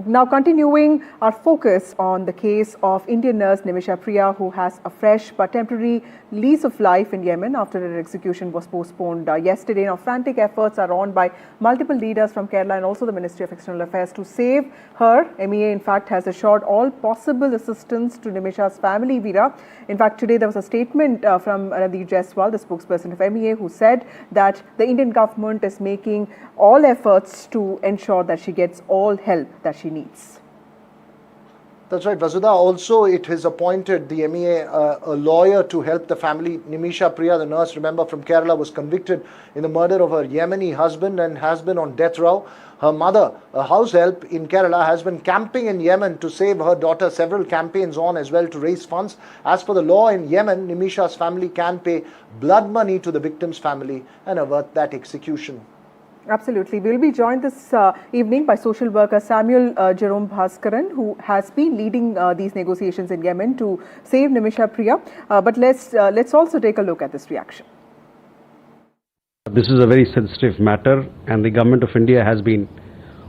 Now continuing our focus on the case of Indian nurse Nimisha Priya, who has a fresh but temporary lease of life in Yemen after her execution was postponed yesterday. Now frantic efforts are on by multiple leaders from Kerala and also the Ministry of External Affairs to save her. MEA in fact has assured all possible assistance to Nimisha's family, Veera. In fact, today there was a statement from Ranadhir Jaiswal, the spokesperson of MEA, who said that the Indian government is making all efforts to ensure that she gets all help that she needs. That's right, Vasudha. Also, it has appointed the MEA a lawyer to help the family. Nimisha Priya, the nurse, remember, from Kerala, was convicted in the murder of her Yemeni husband and has been on death row. Her mother, a house help in Kerala, has been camping in Yemen to save her daughter. Several campaigns on as well to raise funds. As per the law in Yemen, Nimisha's family can pay blood money to the victim's family and avert that execution. Absolutely. We will be joined this evening by social worker Samuel Jerome Bhaskaran, who has been leading these negotiations in Yemen to save Nimisha Priya. But let's also take a look at this reaction. This is a very sensitive matter, and the Government of India has been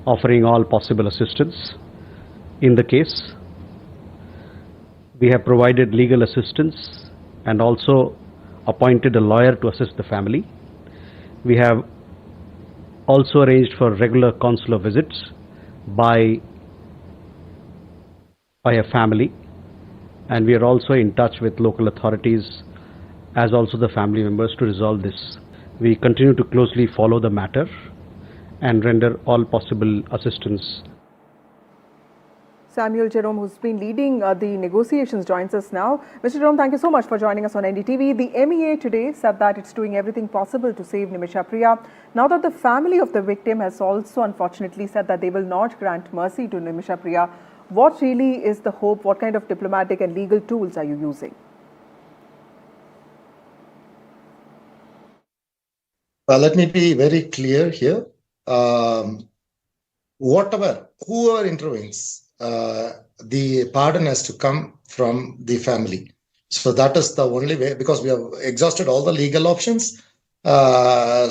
offering all possible assistance in the case. We have provided legal assistance and also appointed a lawyer to assist the family. We have also arranged for regular consular visits by a family, and we are also in touch with local authorities as also the family members to resolve this. We continue to closely follow the matter and render all possible assistance. Samuel Jerome, who's been leading the negotiations, joins us now. Mr. Jerome, thank you so much for joining us on NDTV. The MEA today said that it's doing everything possible to save Nimisha Priya. Now that the family of the victim has also unfortunately said that they will not grant mercy to Nimisha Priya, what really is the hope? What kind of diplomatic and legal tools are you using? Let me be very clear here. Whoever intervenes, the pardon has to come from the family. So that is the only way, because we have exhausted all the legal options. Where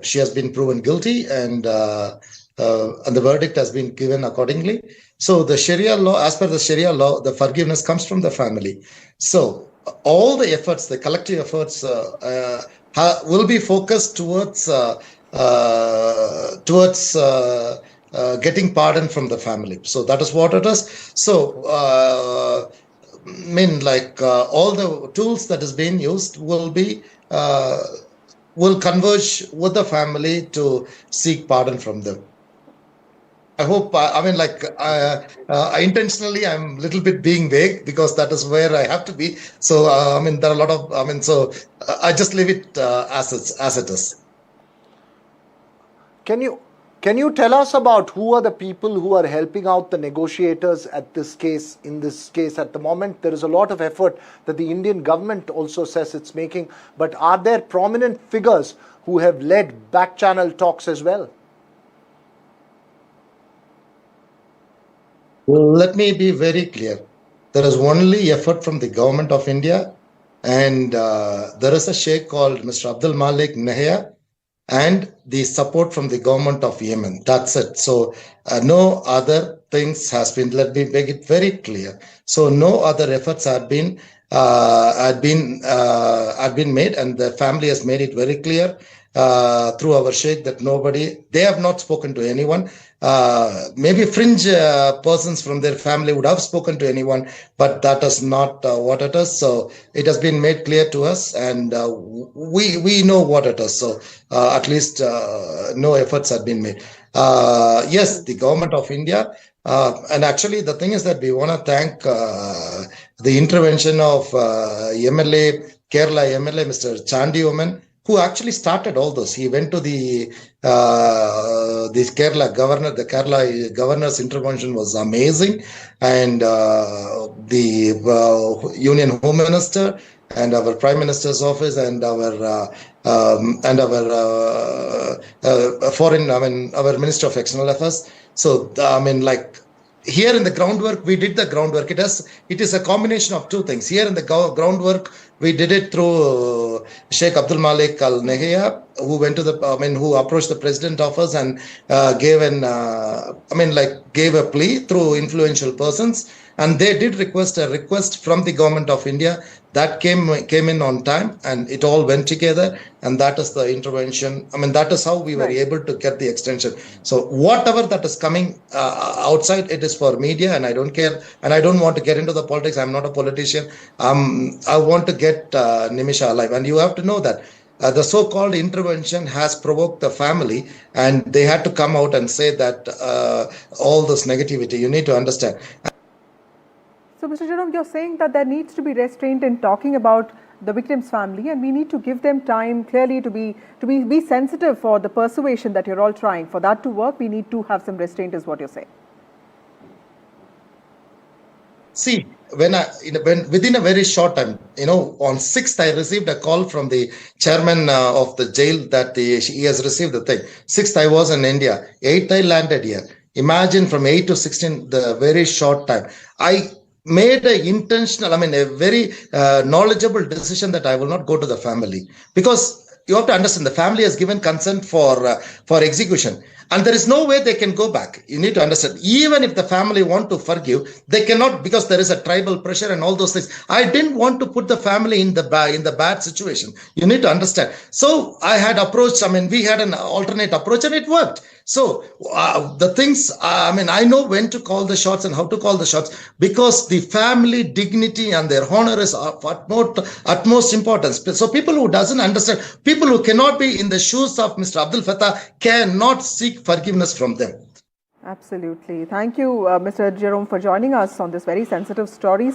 she has been proven guilty and the verdict has been given accordingly. So the Sharia law, as per the Sharia law, the forgiveness comes from the family. So all the efforts, the collective efforts, will be focused towards getting pardon from the family. So that is what it is. So all the tools that is being used will converge with the family to seek pardon from them. I hope, intentionally, I'm a little bit being vague because that is where I have to be. So, there are a lot of, so I just leave it as it is. Can you tell us about who are the people who are helping out the negotiators at this case? In this case, at the moment, there is a lot of effort that the Indian government also says it's making. But are there prominent figures who have led back-channel talks as well? Let me be very clear. There is only effort from the government of India, and there is a sheikh called Mr. Abdul Malik Nahya, and the support from the government of Yemen. That's it. So no other things has been. Let me make it very clear. So no other efforts had been made, and the family has made it very clear through our sheikh that they have not spoken to anyone. Maybe fringe persons from their family would have spoken to anyone, but that is not what it is. So it has been made clear to us, and we know what it is. So at least no efforts have been made. Yes, the government of India, and actually the thing is that we want to thank the intervention of Kerala MLA, Mr. Chandi Oman, who actually started all this. He went to the Kerala governor. The Kerala governor's intervention was amazing, and the Union Home Minister and our Prime Minister's office and our our Minister of External Affairs. So here in the groundwork, we did the groundwork. It is a combination of two things. Here in the groundwork, We did it through Sheikh Abdul Malik Al Nahya, who went to who approached the president of us and gave a plea through influential persons, and they did request a request from the government of India that came in on time, and it all went together, and that is the intervention. That is how we were able to get the extension. So whatever that is coming outside, it is for media, and I don't care, and I don't want to get into the politics. I'm not a politician. I want to get Nimisha alive, and you have to know that the so-called intervention has provoked the family, and they had to come out and say that all this negativity. You need to understand. So, Mr. Jerome, you're saying that there needs to be restraint in talking about the victim's family, and we need to give them time clearly to be sensitive for the persuasion that you're all trying. For that to work, we need to have some restraint, is what you're saying. See, when within a very short time, on 6th, I received a call from the chairman of the jail that he has received the thing. 6th, I was in India. 8th, I landed here. Imagine from 8 to 16, the very short time. I made a very knowledgeable decision that I will not go to the family, because you have to understand the family has given consent for execution, and there is no way they can go back. You need to understand, even if the family want to forgive, they cannot, because there is a tribal pressure and all those things. I didn't want to put the family in the bad situation. You need to understand. So I had approached, we had an alternate approach, and it worked. So the things, I know when to call the shots and how to call the shots, because the family dignity and their honor is of utmost importance. So people who doesn't understand, people who cannot be in the shoes of Mr. Abdul Fattah cannot seek forgiveness from them. Absolutely. Thank you, Mr. Jerome, for joining us on this very sensitive story.